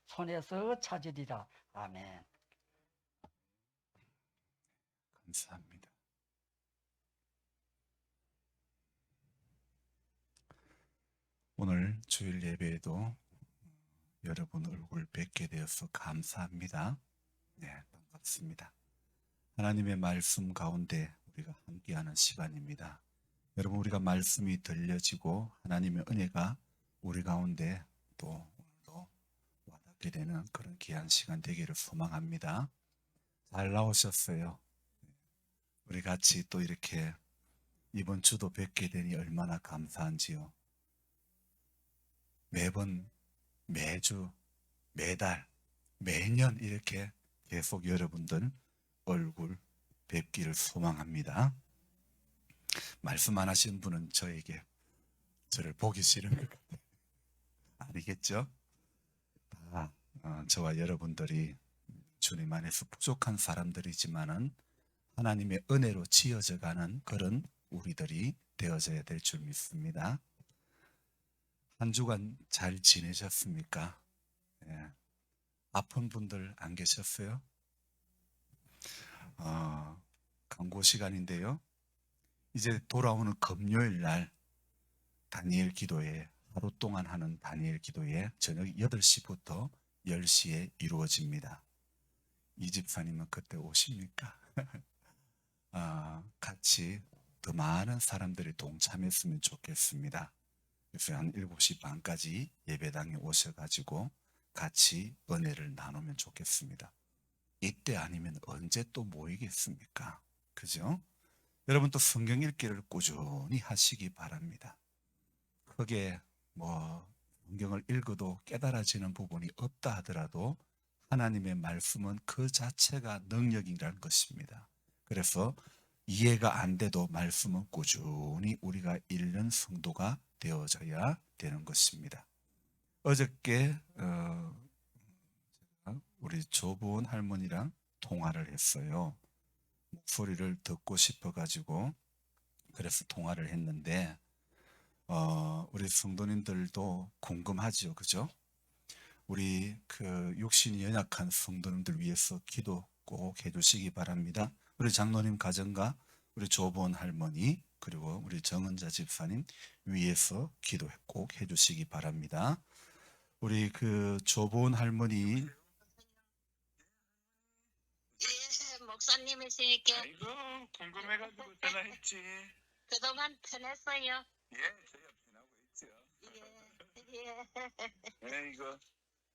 손에서 찾으리라. 아멘. 감사합니다. 오늘 주일 예배에도 여러분 얼굴 뵙게 되어서 감사합니다. 네, 반갑습니다. 하나님의 말씀 가운데 우리가 함께하는 시간입니다. 여러분, 우리가 말씀이 들려지고 하나님의 은혜가 우리 가운데 또 오늘도 와닿게 되는 그런 귀한 시간 되기를 소망합니다. 잘 나오셨어요. 우리 같이 또 이렇게 이번 주도 뵙게 되니 얼마나 감사한지요. 매번, 매주, 매달, 매년 이렇게 계속 여러분들 얼굴 뵙기를 소망합니다. 말씀 안 하신 분은 저에게 저를 보기 싫은 것 같아요. 아니겠죠? 다 저와 여러분들이 주님 안에서 부족한 사람들이지만은 하나님의 은혜로 지어져 가는 그런 우리들이 되어져야 될 줄 믿습니다. 한 주간 잘 지내셨습니까? 예. 아픈 분들 안 계셨어요? 광고 시간인데요. 이제 돌아오는 금요일 날 다니엘 기도회, 하루 동안 하는 다니엘 기도회 저녁 8시부터 10시에 이루어집니다. 이 집사님은 그때 오십니까? 같이 더 많은 사람들이 동참했으면 좋겠습니다. 그래서 한 7시 반까지 예배당에 오셔가지고 같이 은혜를 나누면 좋겠습니다. 이때 아니면 언제 또 모이겠습니까? 그죠? 여러분 또 성경 읽기를 꾸준히 하시기 바랍니다. 크게 성경을 읽어도 깨달아지는 부분이 없다 하더라도 하나님의 말씀은 그 자체가 능력이라는 것입니다. 그래서 이해가 안 돼도 말씀은 꾸준히 우리가 읽는 성도가 되어져야 되는 것입니다. 어저께 우리 조보은 할머니랑 통화를 했어요. 목소리를 듣고 싶어가지고 그래서 통화를 했는데 우리 성도님들도 궁금하죠, 그죠? 우리 그 육신이 연약한 성도님들 위해서 기도 꼭 해주시기 바랍니다. 우리 장로님 가정과 우리 조보은 할머니 그리고 우리 정은자 집사님 위해서 기도 꼭 해주시기 바랍니다. 우리 그 조보은 할머니 예, 목사님이시니까 아이고 궁금해가지고 전화했지. 그동안 편했어요. 예, 저희가 지나고 있죠. 예, 아이고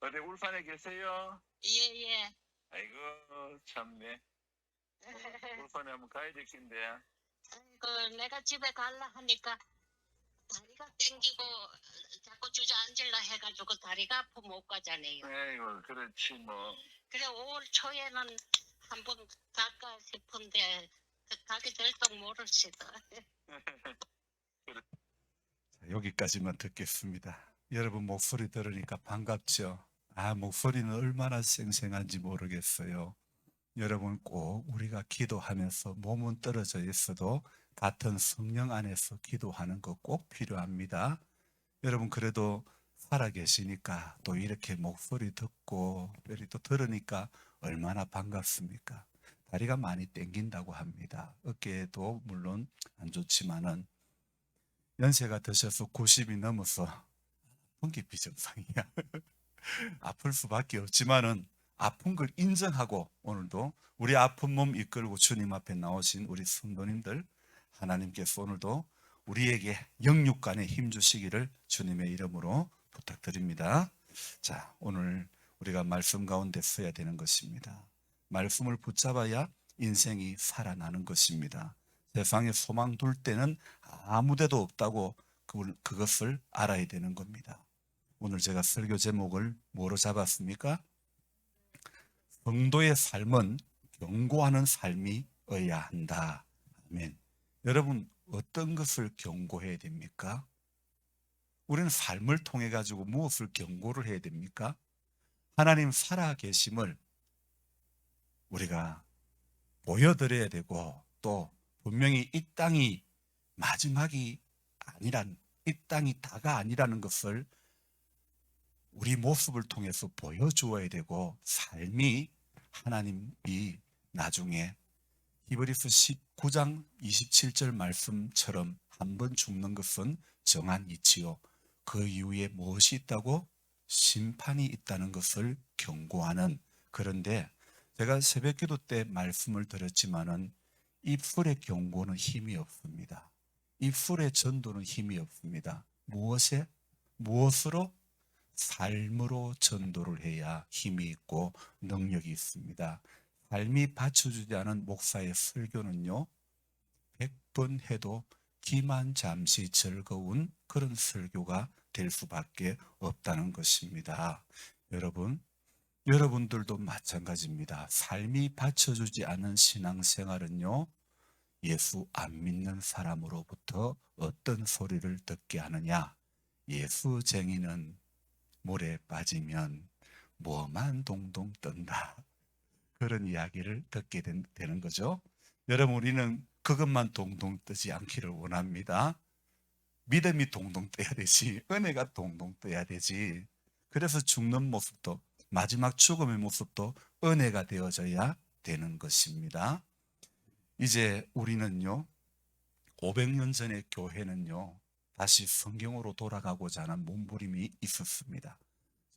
어디 울산에 계세요? 예, 예. 아이고 참네. 울산에 한번 가야 될 텐데. 아이고, 내가 집에 갈라 하니까 다리가 땡기고 자꾸 주저앉으려 해가지고 다리가 아파 못 가잖아요. 아이고 그렇지 뭐. 그래 5월 초에는 한번 갈까 싶은데 가게 될지 모르시다. 여기까지만 듣겠습니다. 여러분 목소리 들으니까 반갑죠? 목소리는 얼마나 쌩쌩한지 모르겠어요. 여러분 꼭 우리가 기도하면서 몸은 떨어져 있어도 같은 성령 안에서 기도하는 거 꼭 필요합니다. 여러분 그래도 살아 계시니까 또 이렇게 목소리 듣고 또 들으니까 얼마나 반갑습니까? 다리가 많이 땡긴다고 합니다. 어깨도 물론 안 좋지만은 연세가 드셔서 90이 넘어서 아픈 비정상이야. 아플 수밖에 없지만은 아픈 걸 인정하고 오늘도 우리 아픈 몸 이끌고 주님 앞에 나오신 우리 성도님들 하나님께서 오늘도 우리에게 영육간에 힘 주시기를 주님의 이름으로 부탁드립니다. 자, 오늘 우리가 말씀 가운데 서야 되는 것입니다. 말씀을 붙잡아야 인생이 살아나는 것입니다. 세상에 소망 둘 때는 아무 데도 없다고 그것을 알아야 되는 겁니다. 오늘 제가 설교 제목을 뭐로 잡았습니까? 성도의 삶은 경고하는 삶이어야 한다. 아멘. 여러분 어떤 것을 경고해야 됩니까? 우리는 삶을 통해 가지고 무엇을 경고를 해야 됩니까? 하나님 살아계심을 우리가 보여드려야 되고 또 분명히 이 땅이 마지막이 아니란 이 땅이 다가 아니라는 것을 우리 모습을 통해서 보여주어야 되고, 삶이 하나님이 나중에 히브리서 19장 27절 말씀처럼 한 번 죽는 것은 정한 이치요, 그 이후에 무엇이 있다고? 심판이 있다는 것을 경고하는. 그런데 제가 새벽기도 때 말씀을 드렸지만은 이 풀의 경고는 힘이 없습니다. 이 풀의 전도는 힘이 없습니다. 무엇으로? 삶으로 전도를 해야 힘이 있고 능력이 있습니다. 삶이 받쳐주지 않은 목사의 설교는요, 100번 해도 기만잠시 즐거운 그런 설교가 될 수밖에 없다는 것입니다. 여러분들도 마찬가지입니다. 삶이 받쳐주지 않은 신앙생활은요, 예수 안 믿는 사람으로부터 어떤 소리를 듣게 하느냐? 예수쟁이는 물에 빠지면 뭐만 동동 뜬다, 그런 이야기를 듣게 되는 거죠. 여러분, 우리는 그것만 동동 뜨지 않기를 원합니다. 믿음이 동동 떠야 되지, 은혜가 동동 떠야 되지. 그래서 죽는 모습도, 마지막 죽음의 모습도 은혜가 되어져야 되는 것입니다. 이제 우리는요, 500년 전의 교회는요, 다시 성경으로 돌아가고자 하는 몸부림이 있었습니다.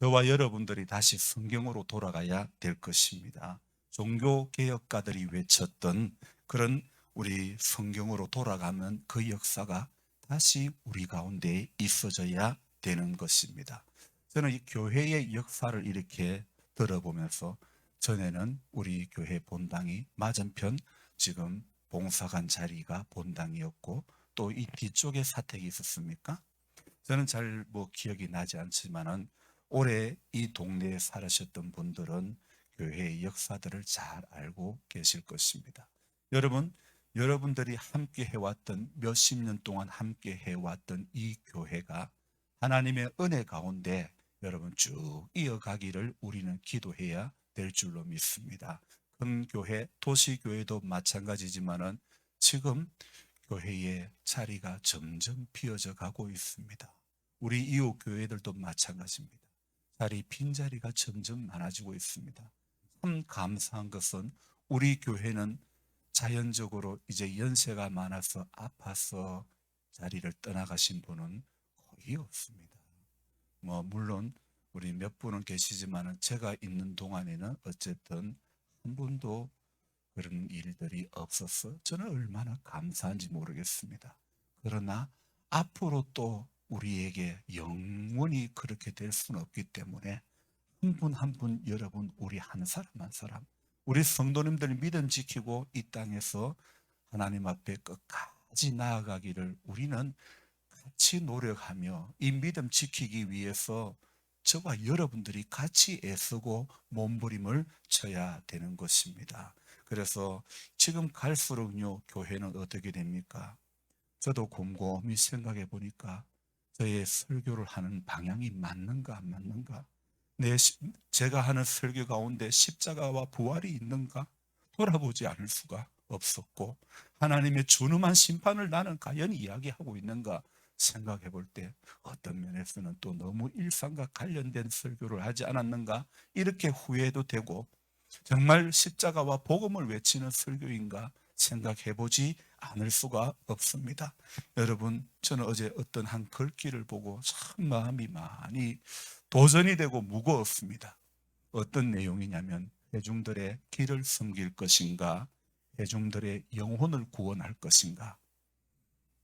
저와 여러분들이 다시 성경으로 돌아가야 될 것입니다. 종교개혁가들이 외쳤던 그런 우리 성경으로 돌아가면 그 역사가 다시 우리 가운데 있어져야 되는 것입니다. 저는 이 교회의 역사를 이렇게 들어보면서, 전에는 우리 교회 본당이 맞은편 지금 봉사관 자리가 본당이었고, 또 이 뒤쪽에 사택이 있었습니까? 저는 잘 기억이 나지 않지만은 오래 이 동네에 살으셨던 분들은 교회의 역사들을 잘 알고 계실 것입니다. 여러분들이 함께 해왔던, 몇십 년 동안 함께 해왔던 이 교회가 하나님의 은혜 가운데 여러분 쭉 이어가기를 우리는 기도해야 될 줄로 믿습니다. 큰 교회, 도시교회도 마찬가지지만은 지금 교회의 자리가 점점 비어져 가고 있습니다. 우리 이웃 교회들도 마찬가지입니다. 빈자리가 점점 많아지고 있습니다. 참 감사한 것은 우리 교회는 자연적으로 이제 연세가 많아서 아파서 자리를 떠나가신 분은 거의 없습니다. 물론 우리 몇 분은 계시지만 제가 있는 동안에는 어쨌든 한 분도 그런 일들이 없어서 저는 얼마나 감사한지 모르겠습니다. 그러나 앞으로 또 우리에게 영원히 그렇게 될 수는 없기 때문에 한 분 한 분, 여러분, 우리 한 사람 한 사람, 우리 성도님들 믿음 지키고 이 땅에서 하나님 앞에 끝까지 나아가기를 우리는 같이 노력하며 이 믿음 지키기 위해서 저와 여러분들이 같이 애쓰고 몸부림을 쳐야 되는 것입니다. 그래서 지금 갈수록요, 교회는 어떻게 됩니까? 저도 곰곰이 생각해 보니까 저의 설교를 하는 방향이 맞는가 안 맞는가, 제가 하는 설교 가운데 십자가와 부활이 있는가 돌아보지 않을 수가 없었고, 하나님의 준엄한 심판을 나는 과연 이야기하고 있는가 생각해 볼 때 어떤 면에서는 또 너무 일상과 관련된 설교를 하지 않았는가 이렇게 후회도 되고, 정말 십자가와 복음을 외치는 설교인가 생각해 보지 않을 수가 없습니다. 여러분, 저는 어제 어떤 한 글귀를 보고 참 마음이 많이 도전이 되고 무거웠습니다. 어떤 내용이냐면, 회중들의 길을 섬길 것인가, 회중들의 영혼을 구원할 것인가.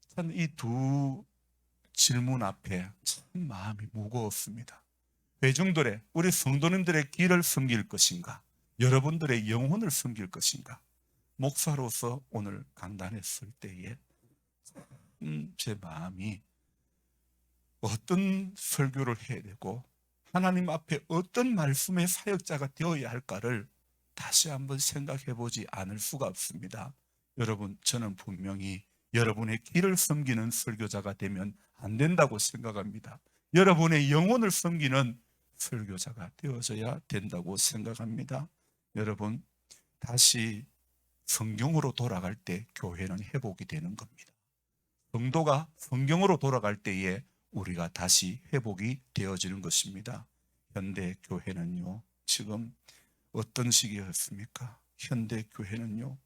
참 이 두 질문 앞에 참 마음이 무거웠습니다. 회중들의, 우리 성도님들의 길을 섬길 것인가, 여러분들의 영혼을 섬길 것인가. 목사로서 오늘 강단에 설 때에 제 마음이 어떤 설교를 해야 되고 하나님 앞에 어떤 말씀의 사역자가 되어야 할까를 다시 한번 생각해 보지 않을 수가 없습니다. 여러분, 저는 분명히 여러분의 길을 섬기는 설교자가 되면 안 된다고 생각합니다. 여러분의 영혼을 섬기는 설교자가 되어져야 된다고 생각합니다. 여러분, 다시 성경으로 돌아갈 때 교회는 회복이 되는 겁니다. 성도가 성경으로 돌아갈 때에 우리가 다시 회복이 되어지는 것입니다. 현대 교회는요, 지금 어떤 시기였습니까? 현대 교회는요,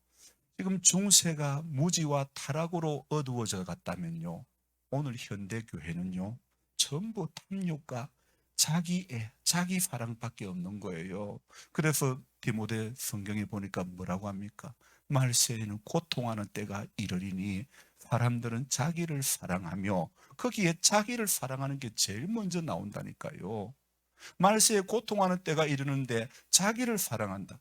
지금 중세가 무지와 타락으로 어두워져 갔다면요, 오늘 현대 교회는요, 전부 탐욕과 자기애, 자기 사랑밖에 없는 거예요. 그래서 디모데 성경에 보니까 뭐라고 합니까? 말세에는 고통하는 때가 이르리니 사람들은 자기를 사랑하며, 거기에 자기를 사랑하는 게 제일 먼저 나온다니까요. 말세에 고통하는 때가 이르는데 자기를 사랑한다.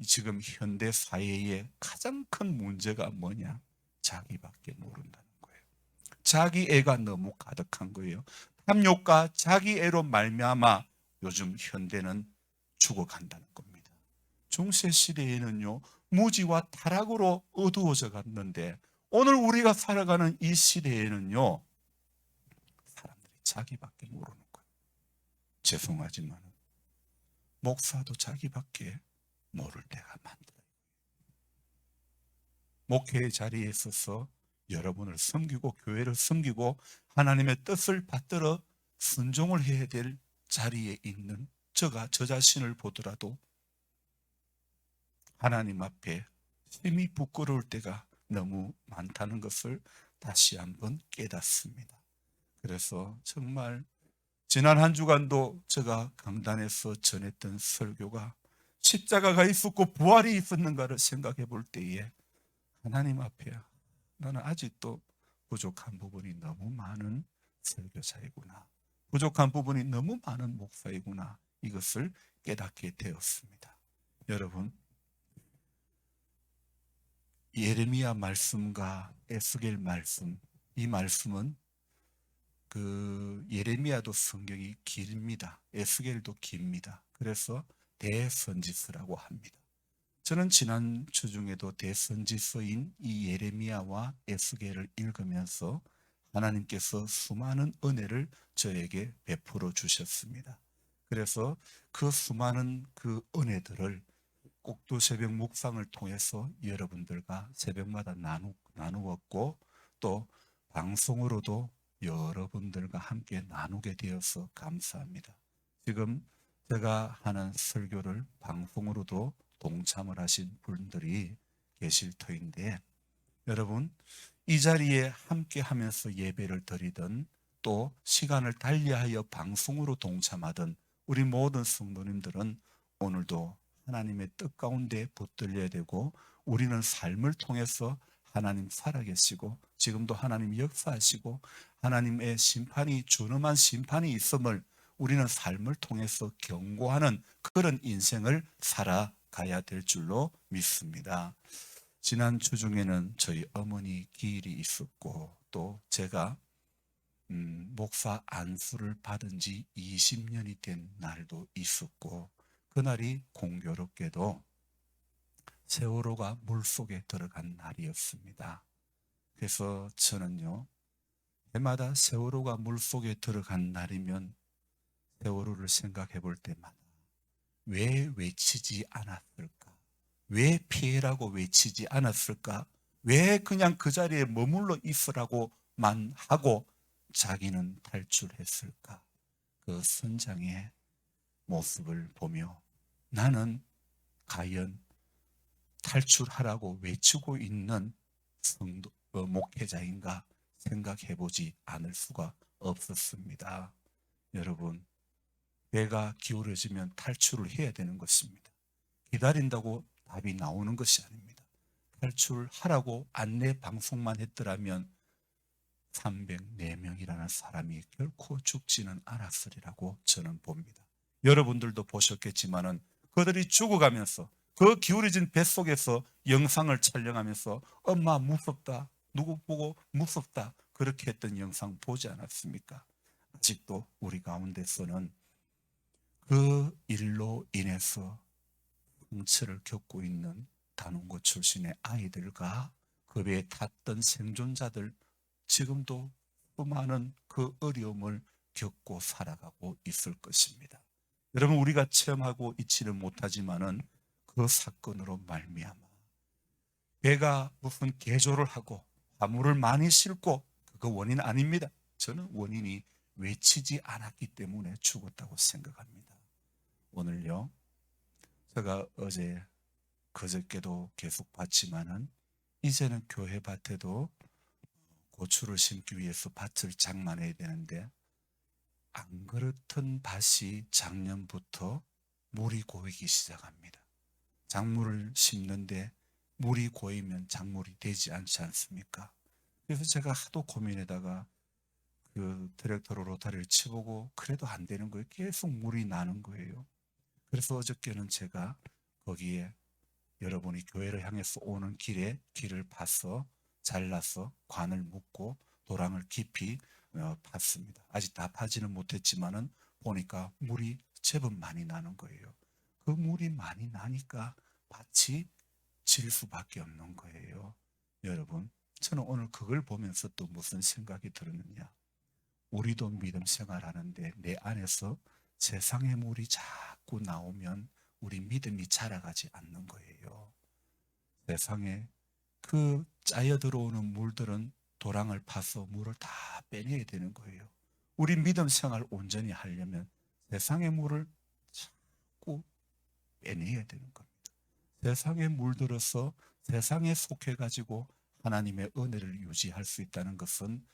지금 현대 사회의 가장 큰 문제가 뭐냐? 자기밖에 모른다는 거예요. 자기애가 너무 가득한 거예요. 탐욕과 자기애로 말미암아 요즘 현대는 죽어간다는 겁니다. 중세 시대에는요, 무지와 타락으로 어두워져 갔는데, 오늘 우리가 살아가는 이 시대에는요, 사람들이 자기밖에 모르는 거예요. 죄송하지만 목사도 자기밖에 모를 때가 많더라고요. 목회의 자리에 있어서 여러분을 섬기고 교회를 섬기고 하나님의 뜻을 받들어 순종을 해야 될 자리에 있는 저 자신을 보더라도 하나님 앞에 심히 부끄러울 때가 너무 많다는 것을 다시 한번 깨닫습니다. 그래서 정말 지난 한 주간도 제가 강단에서 전했던 설교가 십자가가 있었고 부활이 있었는가를 생각해 볼 때에 하나님 앞에 나는 아직도 부족한 부분이 너무 많은 설교자이구나, 부족한 부분이 너무 많은 목사이구나, 이것을 깨닫게 되었습니다. 여러분, 예레미야 말씀과 에스겔 말씀, 이 말씀은 예레미야도 성경이 길입니다. 에스겔도 깁니다. 그래서 대선지서라고 합니다. 저는 지난 주 중에도 대선지서인 이 예레미야와 에스겔을 읽으면서 하나님께서 수많은 은혜를 저에게 베풀어 주셨습니다. 그래서 그 수많은 그 은혜들을 꼭두 새벽 묵상을 통해서 여러분들과 새벽마다 나누었고, 또 방송으로도 여러분들과 함께 나누게 되어서 감사합니다. 지금 제가 하는 설교를 방송으로도 동참을 하신 분들이 계실 터인데, 여러분, 이 자리에 함께 하면서 예배를 드리든 또 시간을 달리하여 방송으로 동참하든 우리 모든 성도님들은 오늘도 하나님의 뜻 가운데 붙들려야 되고, 우리는 삶을 통해서 하나님 살아계시고 지금도 하나님 역사하시고 하나님의 심판이, 준엄한 심판이 있음을 우리는 삶을 통해서 경고하는 그런 인생을 살아가야 될 줄로 믿습니다. 지난 주 중에는 저희 어머니 기일이 있었고, 또 제가 목사 안수를 받은 지 20년이 된 날도 있었고, 그날이 공교롭게도 세월호가 물속에 들어간 날이었습니다. 그래서 저는요, 해마다 세월호가 물속에 들어간 날이면 세월호를 생각해 볼 때마다 왜 외치지 않았을까? 왜 피해라고 외치지 않았을까? 왜 그냥 그 자리에 머물러 있으라고만 하고 자기는 탈출했을까? 그 선장의 모습을 보며 나는 과연 탈출하라고 외치고 있는 목회자인가 생각해 보지 않을 수가 없었습니다. 여러분, 배가 기울어지면 탈출을 해야 되는 것입니다. 기다린다고 답이 나오는 것이 아닙니다. 탈출하라고 안내 방송만 했더라면 304명이라는 사람이 결코 죽지는 않았으리라고 저는 봅니다. 여러분들도 보셨겠지만은 그들이 죽어가면서 그 기울어진 뱃속에서 영상을 촬영하면서 엄마 무섭다, 누구 보고 무섭다, 그렇게 했던 영상 보지 않았습니까? 아직도 우리 가운데서는 그 일로 인해서 상처를 겪고 있는 단원고 출신의 아이들과 그 배에 탔던 생존자들, 지금도 수많은 그 어려움을 겪고 살아가고 있을 것입니다. 여러분, 우리가 체험하고 있지는 못하지만은 그 사건으로 말미암아 배가 무슨 개조를 하고 화물을 많이 싣고, 그 원인 아닙니다. 저는 원인이 외치지 않았기 때문에 죽었다고 생각합니다. 오늘요, 제가 어제 그저께도 계속 봤지만은 이제는 교회 밭에도 고추를 심기 위해서 밭을 장만해야 되는데 안 그렇던 밭이 작년부터 물이 고이기 시작합니다. 작물을 심는데 물이 고이면 작물이 되지 않지 않습니까? 그래서 제가 하도 고민에다가 그 트랙터로 로타리를 쳐보고 그래도 안 되는 거예요. 계속 물이 나는 거예요. 그래서 어저께는 제가 거기에 여러분이 교회를 향해서 오는 길에 길을 파서 잘라서 관을 묶고 도랑을 깊이 팠습니다. 아직 다 파지는 못했지만은 보니까 물이 제법 많이 나는 거예요. 그 물이 많이 나니까 밭이 질 수밖에 없는 거예요. 여러분, 저는 오늘 그걸 보면서 또 무슨 생각이 들었느냐. 우리도 믿음 생활하는데 내 안에서 세상의 물이 자꾸 나오면 우리 믿음이 자라가지 않는 거예요. 세상에 그 짜여 들어오는 물들은 도랑을 파서 물을 다 빼내야 되는 거예요. 우리 믿음 생활 온전히 하려면 세상의 물을 자꾸 빼내야 되는 겁니다. 세상에 물들어서 세상에 속해가지고 하나님의 은혜를 유지할 수 있다는 것은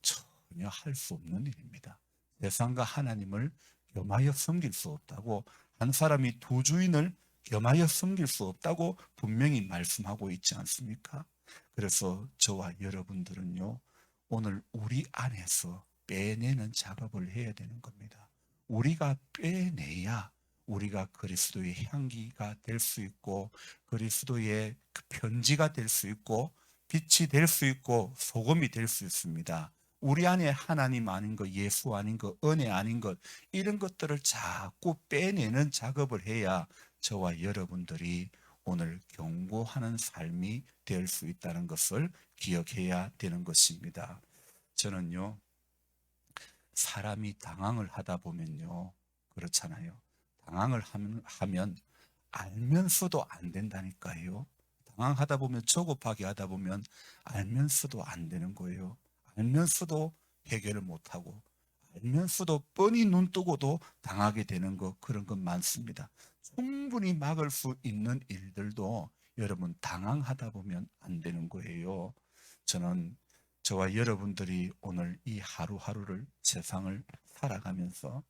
전혀 할 수 없는 일입니다. 세상과 하나님을 겸하여 섬길 수 없다고, 한 사람이 두 주인을 겸하여 섬길 수 없다고 분명히 말씀하고 있지 않습니까? 그래서 저와 여러분들은요, 오늘 우리 안에서 빼내는 작업을 해야 되는 겁니다. 우리가 빼내야 우리가 그리스도의 향기가 될 수 있고 그리스도의 그 편지가 될 수 있고 빛이 될 수 있고 소금이 될 수 있습니다. 우리 안에 하나님 아닌 것, 예수 아닌 것, 은혜 아닌 것, 이런 것들을 자꾸 빼내는 작업을 해야 저와 여러분들이 오늘 경고하는 삶이 될 수 있다는 것을 기억해야 되는 것입니다. 저는요, 사람이 당황을 하다 보면요, 그렇잖아요. 당황을 하면 알면서도 안 된다니까요. 당황하다 보면, 조급하게 하다 보면 알면서도 안 되는 거예요. 알면서도 해결을 못하고 알면서도 뻔히 눈 뜨고도 당하게 되는 것, 그런 것 많습니다. 충분히 막을 수 있는 일들도 여러분 당황하다 보면 안 되는 거예요. 저는 저와 여러분들이 오늘 이 하루하루를, 세상을 살아가면서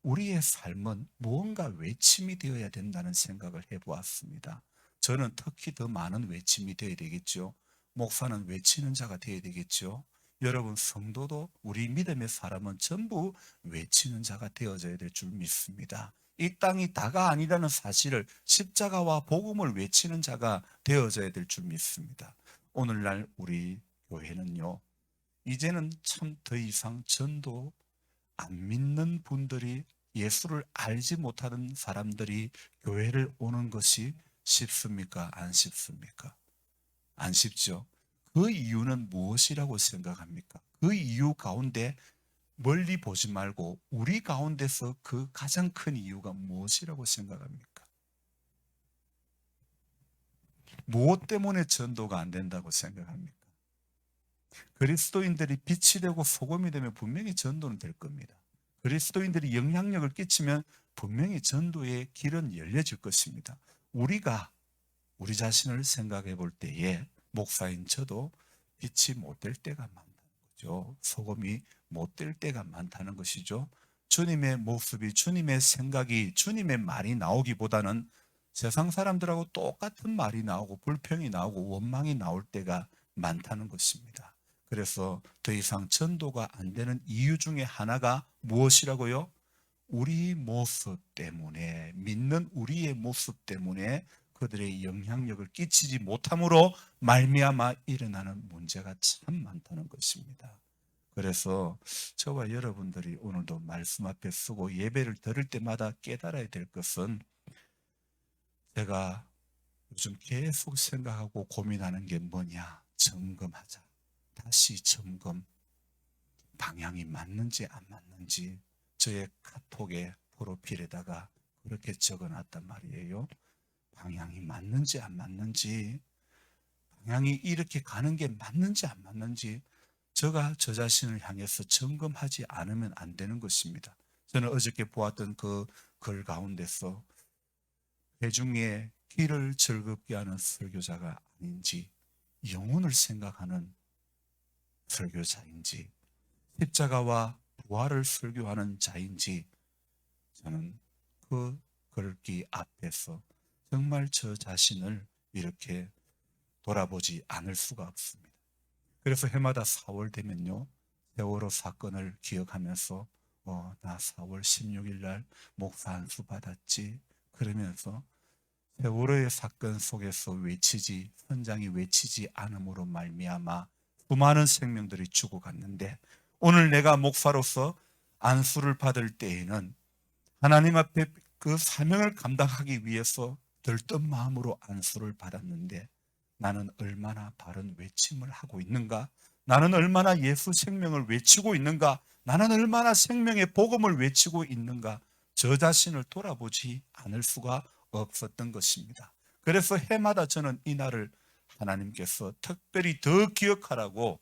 우리의 삶은 무언가 외침이 되어야 된다는 생각을 해보았습니다. 저는 특히 더 많은 외침이 되어야 되겠죠. 목사는 외치는 자가 되어야 되겠죠. 여러분 성도도, 우리 믿음의 사람은 전부 외치는 자가 되어져야 될 줄 믿습니다. 이 땅이 다가 아니라는 사실을, 십자가와 복음을 외치는 자가 되어져야 될 줄 믿습니다. 오늘날 우리 교회는요, 이제는 참 더 이상 전도 안 믿는 분들이, 예수를 알지 못하는 사람들이 교회를 오는 것이 쉽습니까? 안 쉽습니까? 안 쉽죠. 그 이유는 무엇이라고 생각합니까? 그 이유 가운데 멀리 보지 말고 우리 가운데서 그 가장 큰 이유가 무엇이라고 생각합니까? 무엇 때문에 전도가 안 된다고 생각합니까? 그리스도인들이 빛이 되고 소금이 되면 분명히 전도는 될 겁니다. 그리스도인들이 영향력을 끼치면 분명히 전도의 길은 열려질 것입니다. 우리가 우리 자신을 생각해 볼 때에 목사인 저도 빛이 못 될 때가 많다는 거죠. 소금이 못 될 때가 많다는 것이죠. 주님의 모습이, 주님의 생각이, 주님의 말이 나오기보다는 세상 사람들하고 똑같은 말이 나오고 불평이 나오고 원망이 나올 때가 많다는 것입니다. 그래서 더 이상 전도가 안 되는 이유 중에 하나가 무엇이라고요? 우리 모습 때문에, 믿는 우리의 모습 때문에 그들의 영향력을 끼치지 못함으로 말미암아 일어나는 문제가 참 많다는 것입니다. 그래서 저와 여러분들이 오늘도 말씀 앞에 서고 예배를 드릴 때마다 깨달아야 될 것은, 제가 요즘 계속 생각하고 고민하는 게 뭐냐? 점검하자. 다시 점검. 방향이 맞는지 안 맞는지 저의 카톡의 프로필에다가 그렇게 적어놨단 말이에요. 방향이 맞는지 안 맞는지, 방향이 이렇게 가는 게 맞는지 안 맞는지 제가 저 자신을 향해서 점검하지 않으면 안 되는 것입니다. 저는 어저께 보았던 그 글 가운데서 회중의 길을 즐겁게 하는 설교자가 아닌지, 영혼을 생각하는 설교자인지, 십자가와 부활을 설교하는 자인지, 저는 그 글귀 앞에서 정말 저 자신을 이렇게 돌아보지 않을 수가 없습니다. 그래서 해마다 4월 되면요, 세월호 사건을 기억하면서 나 4월 16일 날 목사 안수 받았지, 그러면서 세월호의 사건 속에서 외치지, 선장이 외치지 않음으로 말미암아 수많은 생명들이 죽어갔는데, 오늘 내가 목사로서 안수를 받을 때에는 하나님 앞에 그 사명을 감당하기 위해서 들뜬 마음으로 안수를 받았는데, 나는 얼마나 바른 외침을 하고 있는가? 나는 얼마나 예수 생명을 외치고 있는가? 나는 얼마나 생명의 복음을 외치고 있는가? 저 자신을 돌아보지 않을 수가 없었던 것입니다. 그래서 해마다 저는 이 날을 하나님께서 특별히 더 기억하라고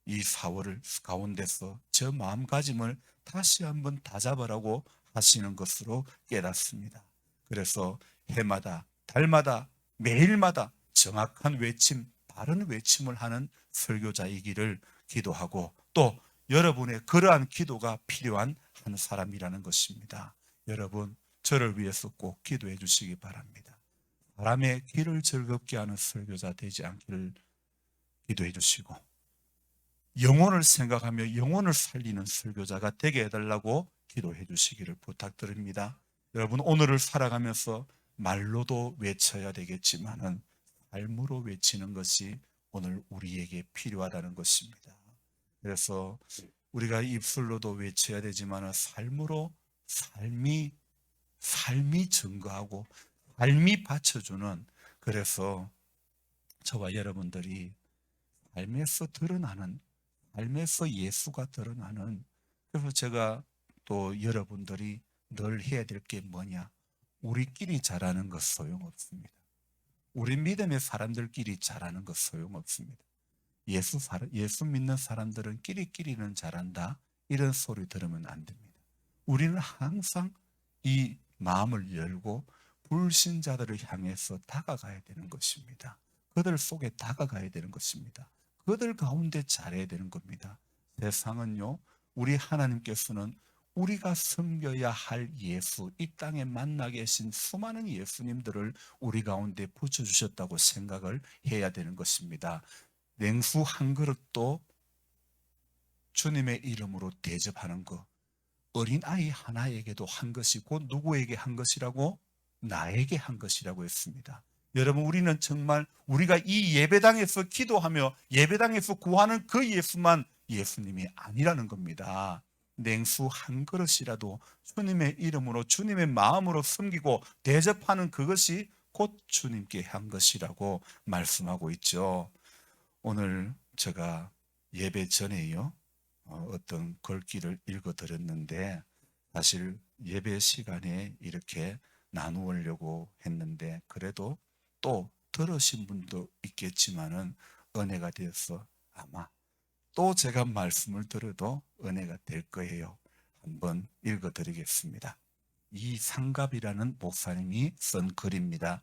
이 4월을 가운데서 저 마음가짐을 다시 한번 다잡으라고 하시는 것으로 깨닫습니다. 그래서 해마다, 달마다, 매일마다 정확한 외침, 바른 외침을 하는 설교자이기를 기도하고, 또 여러분의 그러한 기도가 필요한 한 사람이라는 것입니다. 여러분, 저를 위해서 꼭 기도해 주시기 바랍니다. 사람의 길을 즐겁게 하는 설교자 되지 않기를 기도해 주시고, 영혼을 생각하며 영혼을 살리는 설교자가 되게 해달라고 기도해 주시기를 부탁드립니다. 여러분, 오늘을 살아가면서 말로도 외쳐야 되겠지만은 삶으로 외치는 것이 오늘 우리에게 필요하다는 것입니다. 그래서 우리가 입술로도 외쳐야 되지만은 삶으로, 삶이 증거하고 삶이 받쳐주는, 그래서 저와 여러분들이 삶에서 드러나는, 삶에서 예수가 드러나는, 그래서 제가 또 여러분들이 늘 해야 될 게 뭐냐, 우리끼리 잘하는 것 소용없습니다. 우리 믿음의 사람들끼리 잘하는 것 소용없습니다. 예수 믿는 사람들은 끼리끼리는 잘한다, 이런 소리 들으면 안 됩니다. 우리는 항상 이 마음을 열고 불신자들을 향해서 다가가야 되는 것입니다. 그들 속에 다가가야 되는 것입니다. 그들 가운데 잘해야 되는 겁니다. 세상은요, 우리 하나님께서는 우리가 섬겨야 할 예수, 이 땅에 만나 계신 수많은 예수님들을 우리 가운데 붙여주셨다고 생각을 해야 되는 것입니다. 냉수 한 그릇도 주님의 이름으로 대접하는 것, 어린아이 하나에게도 한 것이 곧 누구에게 한 것이라고? 나에게 한 것이라고 했습니다. 여러분, 우리는 정말 우리가 이 예배당에서 기도하며 예배당에서 구하는 그 예수만 예수님이 아니라는 겁니다. 냉수 한 그릇이라도 주님의 이름으로, 주님의 마음으로 섬기고 대접하는 그것이 곧 주님께 한 것이라고 말씀하고 있죠. 오늘 제가 예배 전에요, 어떤 글귀를 읽어드렸는데, 사실 예배 시간에 이렇게 나누려고 했는데, 그래도 또 들으신 분도 있겠지만은 은혜가 되어서 아마 또 제가 말씀을 들어도 은혜가 될 거예요. 한번 읽어드리겠습니다. 이상갑이라는 목사님이 쓴 글입니다.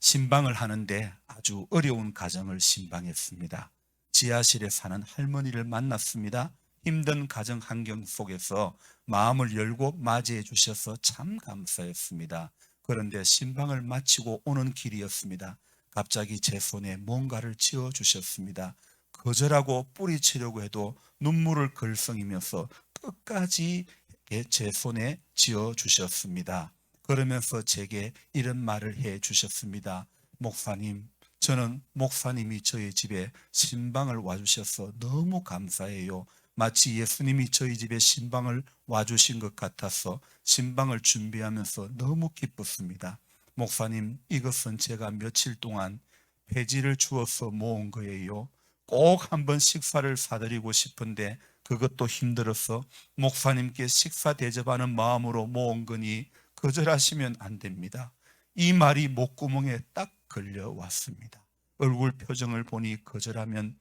신방을 하는데 아주 어려운 가정을 신방했습니다. 지하실에 사는 할머니를 만났습니다. 힘든 가정 환경 속에서 마음을 열고 맞이해 주셔서 참 감사했습니다. 그런데 신방을 마치고 오는 길이었습니다. 갑자기 제 손에 뭔가를 쥐어 주셨습니다. 거절하고 뿌리치려고 해도 눈물을 글썽이면서 끝까지 제 손에 쥐어 주셨습니다. 그러면서 제게 이런 말을 해 주셨습니다. 목사님, 저는 목사님이 저희 집에 신방을 와주셔서 너무 감사해요. 마치 예수님이 저희 집에 신방을 와주신 것 같아서 신방을 준비하면서 너무 기뻤습니다. 목사님, 이것은 제가 며칠 동안 배지를 주어서 모은 거예요. 꼭 한번 식사를 사드리고 싶은데 그것도 힘들어서 목사님께 식사 대접하는 마음으로 모은 거니 거절하시면 안 됩니다. 이 말이 목구멍에 딱 걸려왔습니다. 얼굴 표정을 보니 거절하면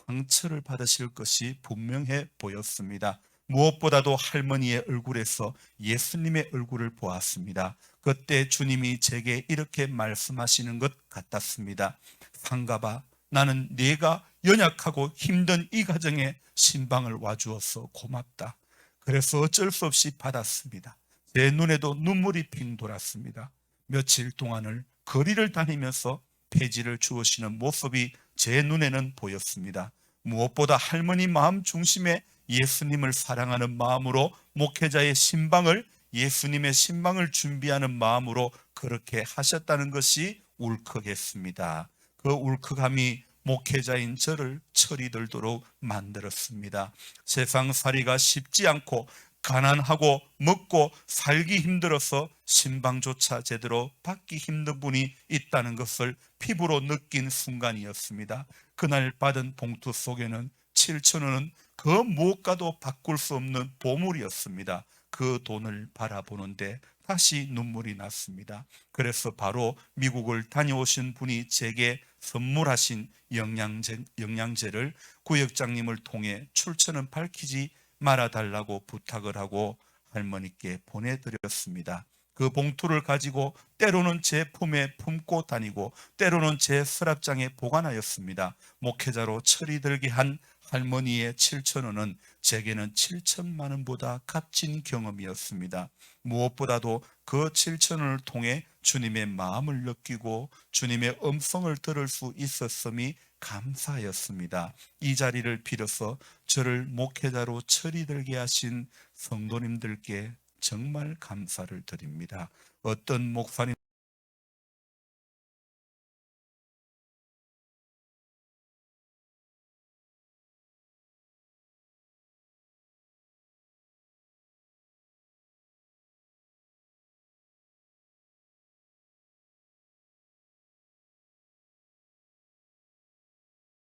상처를 받으실 것이 분명해 보였습니다. 무엇보다도 할머니의 얼굴에서 예수님의 얼굴을 보았습니다. 그때 주님이 제게 이렇게 말씀하시는 것 같았습니다. 상가봐, 나는 네가 연약하고 힘든 이 가정에 신방을 와주어서 고맙다. 그래서 어쩔 수 없이 받았습니다. 제 눈에도 눈물이 핑 돌았습니다. 며칠 동안을 거리를 다니면서 폐지를 주우시는 모습이 제 눈에는 보였습니다. 무엇보다 할머니 마음 중심에 예수님을 사랑하는 마음으로 목회자의 신방을, 예수님의 신방을 준비하는 마음으로 그렇게 하셨다는 것이 울컥했습니다. 그 울컥함이 목회자인 저를 철이 들도록 만들었습니다. 세상살이가 쉽지 않고 가난하고 먹고 살기 힘들어서 신방조차 제대로 받기 힘든 분이 있다는 것을 피부로 느낀 순간이었습니다. 그날 받은 봉투 속에는 7,000원은 그 무엇과도 바꿀 수 없는 보물이었습니다. 그 돈을 바라보는데 다시 눈물이 났습니다. 그래서 바로 미국을 다녀오신 분이 제게 선물하신 영양제를 구역장님을 통해 출처는 밝히지 말아달라고 부탁을 하고 할머니께 보내드렸습니다. 그 봉투를 가지고 때로는 제 품에 품고 다니고 때로는 제 서랍장에 보관하였습니다. 목회자로 철이 들게 한 할머니의 7,000원은 제게는 7천만 원보다 값진 경험이었습니다. 무엇보다도 그 7,000원을 통해 주님의 마음을 느끼고 주님의 음성을 들을 수 있었음이 감사였습니다. 이 자리를 빌어서 저를 목회자로 철이 들게 하신 성도님들께 정말 감사를 드립니다. 어떤 목사님